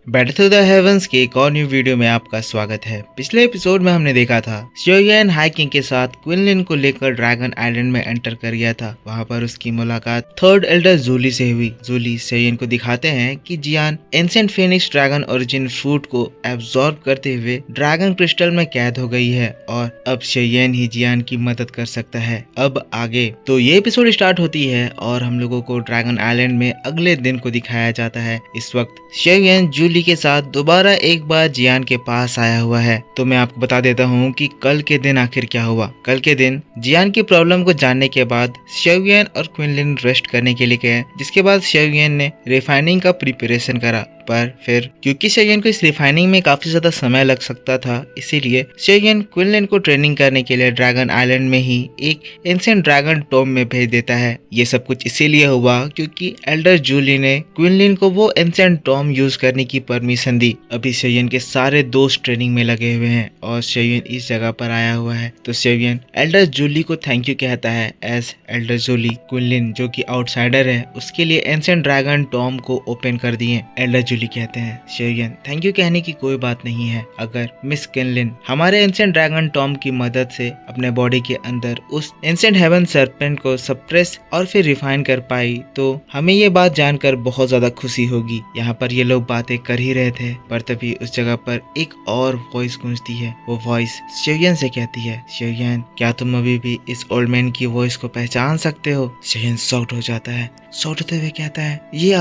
Battle through the heavens के एक और न्यू वीडियो में आपका स्वागत है। पिछले एपिसोड में हमने देखा था शियोयन हाइकिंग के साथ क्विनलिन को लेकर ड्रैगन आइलैंड में एंटर कर गया था। वहां पर उसकी मुलाकात थर्ड एल्डर जूली से हुई। जूली शियोयन को दिखाते हैं कि Jian ancient phoenix dragon origin fruit को एब्जॉर्ब करते हुए ड्रैगन क्रिस्टल में कैद हो गई है और अब शियोयन ही जियान की मदद कर सकता है। अब आगे तो ये एपिसोड स्टार्ट होती है और हम लोगों को ड्रैगन आइलैंड में अगले दिन को दिखाया जाता है। इस वक्त शियोयन जूली के साथ दोबारा एक बार जियान के पास आया हुआ है। तो मैं आपको बता देता हूँ कि कल के दिन आखिर क्या हुआ। कल के दिन जियान की प्रॉब्लम को जानने के बाद शियोयन और क्विनलिन रेस्ट करने के लिए गए, जिसके बाद शियोयन ने रिफाइनिंग का प्रिपरेशन करा। पर फिर क्योंकि शियोयन को इस रिफाइनिंग में काफी ज्यादा समय लग सकता था, इसीलिए शियोयन क्विनलिन को ट्रेनिंग करने के लिए ड्रैगन आइलैंड में ही एक एंशिएंट ड्रैगन टॉम में भेज देता है। ये सब कुछ इसीलिए हुआ क्योंकि एल्डर जूली ने क्विनलिन को वो एंशिएंट टॉम यूज करने की परमिशन दी। अभी शियोयन के सारे दोस्त ट्रेनिंग में लगे हुए हैं और शियोयन इस जगह पर आया हुआ है। तो शियोयन एल्डर जूली को थैंक यू कहता है। एज एल्डर जूली क्विनलिन जो कि आउटसाइडर है उसके लिए एंशिएंट ड्रैगन टॉम को ओपन कर दिए। एल्डर जूली कहते हैं शियोयन थैंक यू कहने की कोई बात नहीं है। अगर मिस क्विनलिन हमारे एंशिएंट ड्रैगन टॉम की मदद से अपने बॉडी के अंदर उस एंशिएंट हेवन सर्पेंट को सप्रेस और फिर रिफाइन कर पाई तो हमें ये बात जानकर बहुत ज्यादा खुशी होगी। यहाँ पर ये लोग बातें कर ही रहे थे, पर तभी उस जगह पर एक और वॉइस गूंजती है। वो वॉइस शियोयन से कहती है, शियोयन क्या तुम अभी भी इस ओल्ड मैन की वॉइस को पहचान सकते हो? शियोयन शॉक्ड हो जाता है। शॉक्ड होते हुए कहता है, ये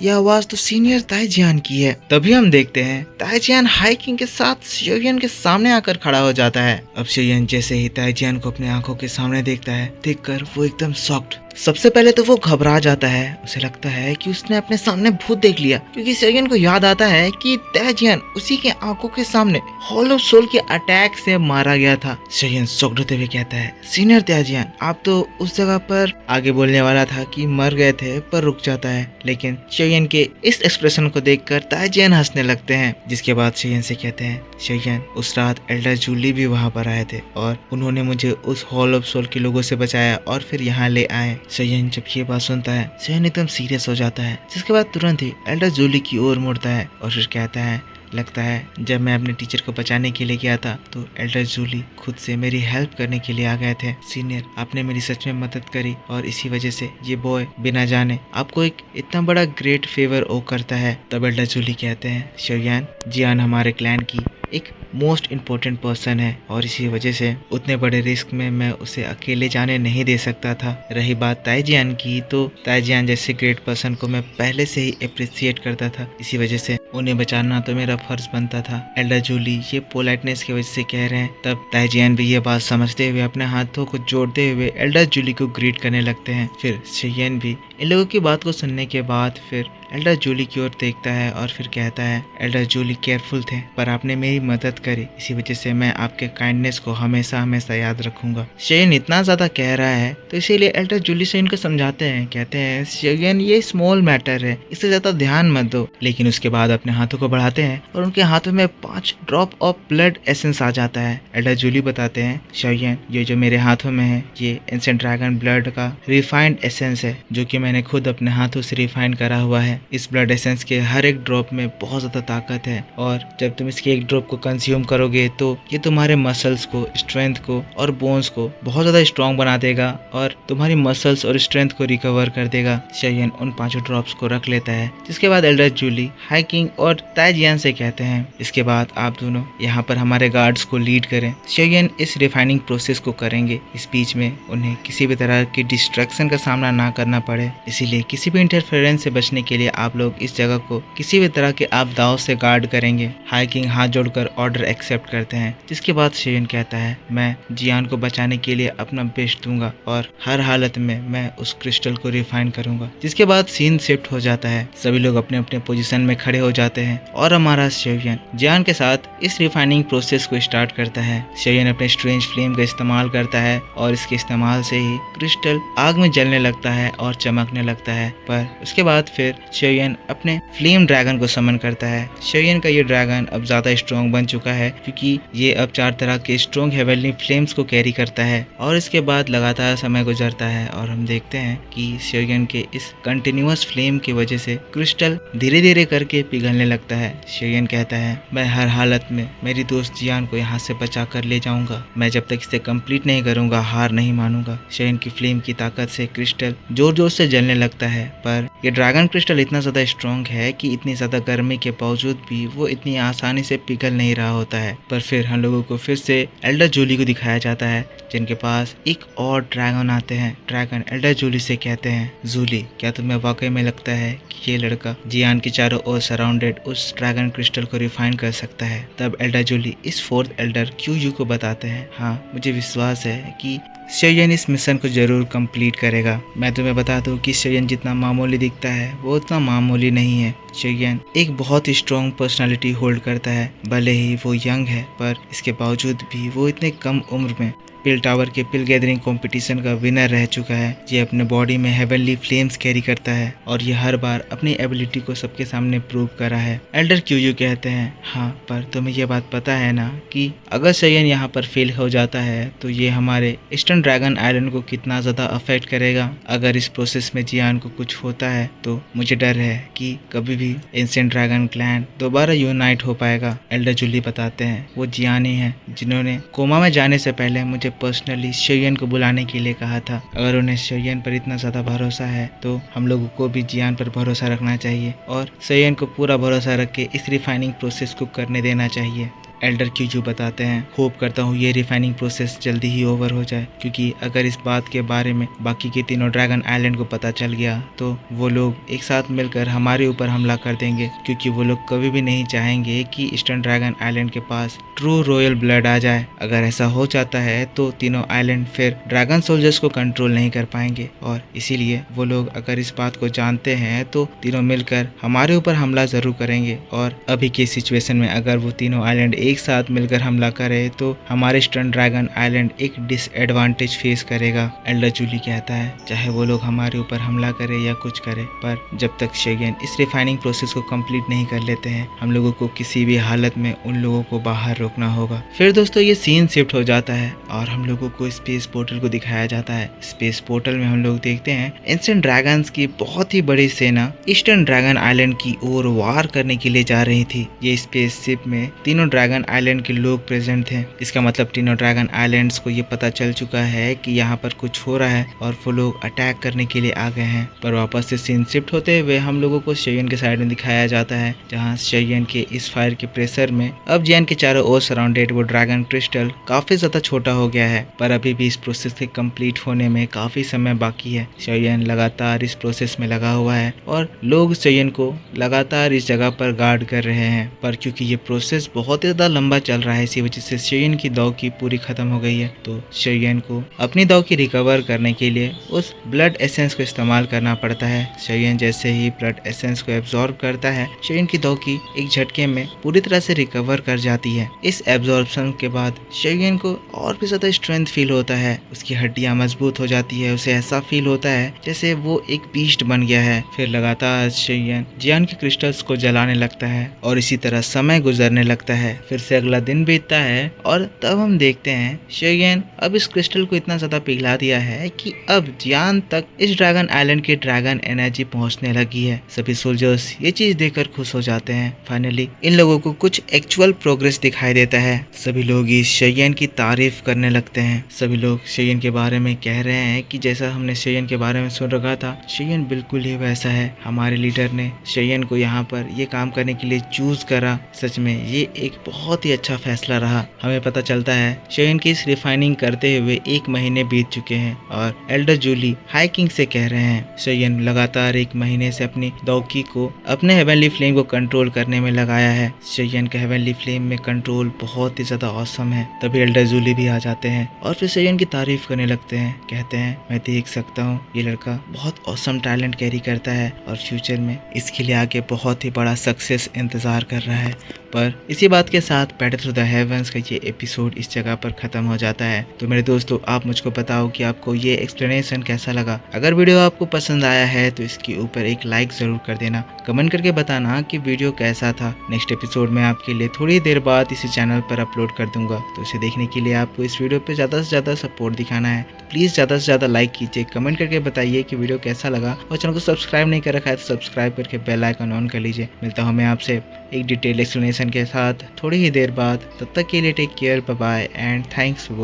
आवाज तो सीनियर ताइजियान की है। तभी हम देखते हैं ताइजियान हाइकिंग के साथ शियोयन के सामने आकर खड़ा हो जाता है। अब शियोयन जैसे ही ताइजियान को अपने आंखों के सामने देखता है, देखकर वो एकदम शॉक्ड। सबसे पहले तो वो घबरा जाता है। उसे लगता है कि उसने अपने सामने भूत देख लिया, क्योंकि शियोयन को याद आता है कि ताइजियान उसी के आंखों के सामने हॉलो सोल के अटैक से मारा गया था। शियोयन शॉक्ड होते हुए कहता है, सीनियर ताइजियान आप तो उस जगह पर आगे बोलने वाला था कि मर गए थे, पर रुक जाता है। लेकिन शियोयन के इस एक्सप्रेशन को देखकर ताइजियान हंसने लगते हैं, जिसके बाद शियोयन से कहते हैं, शियोयन उस रात एल्डर जूली भी वहाँ पर आए थे और उन्होंने मुझे उस हॉल ऑफ सोल के लोगों से बचाया और फिर यहाँ ले आए। शियोयन जब ये बात सुनता है शियोयन एकदम सीरियस हो जाता है, जिसके बाद तुरंत ही एल्डर जूली की ओर मुड़ता है और फिर कहता है, लगता है जब मैं अपने टीचर को बचाने के लिए गया था तो एल्डर जूली खुद से मेरी हेल्प करने के लिए आ गए थे। सीनियर आपने मेरी सच में मदद करी और इसी वजह से ये बॉय बिना जाने आपको एक इतना बड़ा ग्रेट फेवर ओ करता है। तब एल्डर जूली कहते हैं, शियोयन जियान हमारे क्लैन की एक मोस्ट इम्पोर्टेंट पर्सन है और इसी वजह से उतने बड़े रिस्क में मैं उसे अकेले जाने नहीं दे सकता था। रही बात ताइजियान की, तो ताइजियान जैसे ग्रेट पर्सन को मैं पहले से ही अप्रिशिएट करता था, इसी वजह से उन्हें बचाना तो मेरा फर्ज बनता था। एल्डर जूली ये पोलाइटनेस की वजह से कह रहे हैं। तब ताइजियान भी ये बात समझते हुए अपने हाथों को जोड़ते हुए एल्डर जूली को ग्रीट करने लगते हैं। फिर शियोयन भी इन लोगों की बात को सुनने के बाद फिर एल्डर जूली की ओर देखता है और फिर कहता है, एल्डर जूली केयरफुल थे पर आपने मेरी मदद करी, इसी वजह से मैं आपके काइंडनेस को हमेशा हमेशा याद रखूंगा। शियोयन इतना ज्यादा कह रहा है तो इसीलिए एल्डर जूली से इनको समझाते हैं, कहते हैं शियोयन ये स्मॉल मैटर है, इससे ज्यादा ध्यान मत दो। लेकिन उसके बाद अपने हाथों को बढ़ाते हैं और उनके हाथों में 5 ड्रॉप ऑफ ब्लड एसेंस आ जाता है। एल्डर जूली बताते हैं, शियोयन ये जो मेरे हाथों में है ये एंशिएंट ड्रैगन ब्लड का रिफाइंड एसेंस है, जो कि मैंने खुद अपने हाथों से रिफाइन करा हुआ है। इस ब्लड एसेंस के हर एक ड्रॉप में बहुत ज्यादा ताकत है और जब तुम इसके एक ड्रॉप को कंज्यूम करोगे तो ये तुम्हारे मसल्स को, स्ट्रेंथ को और बोन्स को बहुत ज्यादा स्ट्रॉन्ग बना देगा और तुम्हारी मसल्स और स्ट्रेंथ को रिकवर कर देगा। शियोयन उन 5 ड्रॉप्स को रख लेता है, जिसके बाद एल्डर जूली हाइकिंग और ताइजियान से कहते हैं, इसके बाद आप दोनों यहाँ पर हमारे गार्ड्स को लीड करें। शियोयन इस रिफाइनिंग प्रोसेस को करेंगे, इस बीच में उन्हें किसी भी तरह की डिस्ट्रैक्शन का सामना ना करना पड़े, इसीलिए किसी भी इंटरफेरेंस से बचने के लिए आप लोग इस जगह को किसी भी तरह के आपदाओं से गार्ड करेंगे। हाइकिंग हाथ जोड़कर ऑर्डर एक्सेप्ट करते हैं, जिसके बाद शियोयन कहता है, मैं जियान को बचाने के लिए अपना बेस्ट दूंगा और हर हालत में मैं उस क्रिस्टल को रिफाइन करूंगा। जिसके बाद सीन शिफ्ट हो जाता है, सभी लोग अपने अपने पोजीशन में खड़े हो जाते हैं और हमारा शियोयन जियान के साथ इस रिफाइनिंग प्रोसेस को स्टार्ट करता है। शियोयन अपने स्ट्रेंज फ्लेम का इस्तेमाल करता है और इसके इस्तेमाल से ही क्रिस्टल आग में जलने लगता है और चमकने लगता है। पर उसके बाद फिर शेयन अपने फ्लेम ड्रैगन को समन करता है। शेयन का ये ड्रैगन अब ज्यादा स्ट्रॉन्ग बन चुका है क्योंकि ये अब 4 तरह के स्ट्रॉन्ग हेवनली फ्लेम्स को कैरी करता है। और इसके बाद लगातार समय गुजरता है और हम देखते हैं कि शेयन के इस कंटिन्यूअस फ्लेम की वजह से क्रिस्टल धीरे धीरे करके पिघलने लगता है। शेयन कहता है, मैं हर हालत में मेरी दोस्त जियान को यहाँ से बचा कर ले जाऊंगा। मैं जब तक इसे कंप्लीट नहीं करूंगा हार नहीं मानूंगा। शेयन की फ्लेम की ताकत से क्रिस्टल जोर जोर से जलने लगता है, पर ये ड्रैगन क्रिस्टल इतना ज्यादा स्ट्रॉन्ग है कि इतनी ज्यादा गर्मी के बावजूद भी वो इतनी आसानी से पिघल नहीं रहा होता है। पर फिर हम लोगों को फिर से एल्डर जूली को दिखाया जाता है, जिनके पास एक और ड्रैगन आते हैं। ड्रैगन एल्डर जूली से कहते हैं, जूली, क्या तुम्हें वाकई में लगता है कि ये लड़का जियान के चारों ओर सराउंडेड उस ड्रैगन क्रिस्टल को रिफाइन कर सकता है? तब एल्डर जूली इस 4th एल्डर क्यू को बताते हैं, हाँ, मुझे विश्वास है कि शेयन इस मिशन को जरूर कंप्लीट करेगा। मैं तुम्हें बता दूं कि शेयन जितना मामूली दिखता है वो उतना मामूली नहीं है। शेयन एक बहुत ही स्ट्रॉन्ग पर्सनालिटी होल्ड करता है। भले ही वो यंग है, पर इसके बावजूद भी वो इतने कम उम्र में पिल टावर के पिल गैदरिंग कंपटीशन का विनर रह चुका है। ये अपने बॉडी में हेवनली फ्लेम्स कैरी करता है और ये हर बार अपनी एबिलिटी को सबके सामने प्रूव करा है। एल्डर क्यू कहते हैं, हाँ, पर तुम्हें ये बात पता है ना कि अगर शेयन यहाँ पर फेल हो जाता है तो ये हमारे ईस्टर्न ड्रैगन आइलैंड को कितना ज्यादा अफेक्ट करेगा। अगर इस प्रोसेस में जियान को कुछ होता है तो मुझे डर है कि कभी भी एंशिएंट ड्रैगन क्लैन दोबारा यूनाइट हो पाएगा। एल्डर जूली बताते हैं, वो जियान ही है जिन्होंने कोमा में जाने से पहले मुझे पर्सनली शेयन को बुलाने के लिए कहा था। अगर उन्हें शेयन पर इतना ज्यादा भरोसा है तो हम लोगों को भी जियान पर भरोसा रखना चाहिए और शेयन को पूरा भरोसा रख के इस रिफाइनिंग प्रोसेस को करने देना चाहिए। एल्डर क्यू बताते हैं, होप करता हूँ ये रिफाइनिंग प्रोसेस जल्दी ही ओवर हो जाए, क्योंकि अगर इस बात के बारे में बाकी के तीनों ड्रैगन आइलैंड को पता चल गया तो वो लोग एक साथ मिलकर हमारे ऊपर हमला कर देंगे, क्योंकि वो लोग कभी भी नहीं चाहेंगे कि ईस्टर्न ड्रैगन आइलैंड के पास ट्रू रॉयल ब्लड आ जाए। अगर ऐसा हो जाता है तो तीनों आइलैंड फिर ड्रैगन सोल्जर्स को कंट्रोल नहीं कर पाएंगे और इसीलिए वो लोग अगर इस बात को जानते हैं तो तीनों मिलकर हमारे ऊपर हमला जरूर करेंगे। और अभी के सिचुएशन में अगर वो तीनों आइलैंड एक साथ मिलकर हमला करे तो हमारे ईस्टर्न ड्रैगन आइलैंड एक डिसएडवांटेज फेस करेगा। एल्डर जूली कहता है, चाहे वो लोग हमारे ऊपर हमला करे या कुछ करे, पर जब तक शेयन इस रिफाइनिंग प्रोसेस को कंप्लीट नहीं कर लेते हैं हम लोगों को किसी भी हालत में उन लोगों को बाहर रोकना होगा। फिर दोस्तों ये सीन शिफ्ट हो जाता है और हम लोगों को स्पेस पोर्टल को दिखाया जाता है। स्पेस पोर्टल में हम लोग देखते हैं एंशिएंट ड्रैगन्स की बहुत ही बड़ी सेना ईस्टर्न ड्रैगन आइलैंड की ओर वार करने के लिए जा रही थी। ये स्पेसशिप में तीनों ड्रैगन आइलैंड के लोग प्रेजेंट थे। इसका मतलब तीनों ड्रैगन आइलैंड्स को ये पता चल चुका है कि यहाँ पर कुछ हो रहा है और वो लोग अटैक करने के लिए आ गए हैं। पर वापस से सीन शिफ्ट होते हुए हम लोगों को शेयन के साइड में दिखाया जाता है, जहाँ शेयन के इस फायर के प्रेशर में अब जियान के चारों ओर सराउंडेड वो ड्रैगन क्रिस्टल काफी ज्यादा छोटा हो गया है। पर अभी भी इस प्रोसेस के कंप्लीट होने में काफी समय बाकी है। शेयन लगातार इस प्रोसेस में लगा हुआ है और लोग शेयन को लगातार इस जगह पर गार्ड कर रहे हैं। पर क्योंकि ये प्रोसेस बहुत ही ज्यादा लंबा चल रहा है, इसी वजह से शेयन की दाव की पूरी खत्म हो गई है। तो शेयन को अपनी दाव की रिकवर करने के लिए उस ब्लड एसेंस को इस्तेमाल करना पड़ता है। शेयन जैसे ही ब्लड एसेंस को एब्जॉर्ब करता है, शेयन की दाव की एक झटके में पूरी तरह से रिकवर कर जाती है। इस एब्जॉर्प्शन के बाद शेयन को और भी ज्यादा स्ट्रेंथ फील होता है, उसकी हड्डियां मजबूत हो जाती है, उसे ऐसा फील होता है जैसे वो एक बीस्ट बन गया है। फिर लगातार शेयन जियान के क्रिस्टल्स को जलाने लगता है और इसी तरह समय गुजरने लगता है। फिर से अगला दिन बीतता है और तब हम देखते हैं शेयन अब इस क्रिस्टल को इतना ज्यादा पिघला दिया है कि अब जियान तक इस ड्रैगन आइलैंड की ड्रैगन एनर्जी पहुंचने लगी है। सभी सोल्जर्स ये चीज देखकर खुश हो जाते हैं। फाइनली इन लोगों को कुछ एक्चुअल प्रोग्रेस दिखाई देता है। सभी लोग इस शेयन की तारीफ करने लगते हैं। सभी लोग शेयन के बारे में कह रहे हैं कि जैसा हमने शेयन के बारे में सुन रखा था, शेयन बिल्कुल ही वैसा है। हमारे लीडर ने शेयन को यहाँ पर ये काम करने के लिए चूज करा। सच में ये एक बहुत ही अच्छा फैसला रहा। हमें पता चलता है शेयन की इस रिफाइनिंग करते हुए 1 महीने बीत चुके हैं और एल्डर जूली हाइकिंग से कह रहे हैं शेयन लगातार 1 महीने से अपनी दौकी को अपने हेवनली फ्लेम को कंट्रोल करने में लगाया है। शेयन का हेवनली फ्लेम में कंट्रोल बहुत ही ज्यादा ऑसम है। तभी एल्डर जूली भी आ जाते हैं और फिर शेयन की तारीफ करने लगते हैं। कहते हैं, मैं देख सकता हूँ ये लड़का बहुत ऑसम टैलेंट कैरी करता है और फ्यूचर में इसके लिए आगे बहुत ही बड़ा सक्सेस इंतजार कर रहा है। पर इसी बात के साथ साथ बैटल थ्रू द हेवंस का ये एपिसोड इस जगह पर खत्म हो जाता है। तो मेरे दोस्तों, आप मुझको बताओ कि आपको ये एक्सप्लेनेशन कैसा लगा। अगर वीडियो आपको पसंद आया है तो इसके ऊपर एक लाइक जरूर कर देना। कमेंट करके बताना कि वीडियो कैसा था। नेक्स्ट एपिसोड मैं आपके लिए थोड़ी देर बाद इसी चैनल पर अपलोड कर दूंगा, तो इसे देखने के लिए आपको इस वीडियो पे ज़्यादा से ज़्यादा सपोर्ट दिखाना है। तो प्लीज़ ज़्यादा से ज़्यादा लाइक कीजिए, कमेंट करके बताइए कि वीडियो कैसा लगा, और चैनल को सब्सक्राइब नहीं कर रखा है तो सब्सक्राइब करके बेल आइकन ऑन कर लीजिए। मिलता हूँ मैं आपसे एक डिटेल एक्सप्लेनेशन के साथ थोड़ी ही देर बाद। तब तक के लिए take care, bye bye and thanks for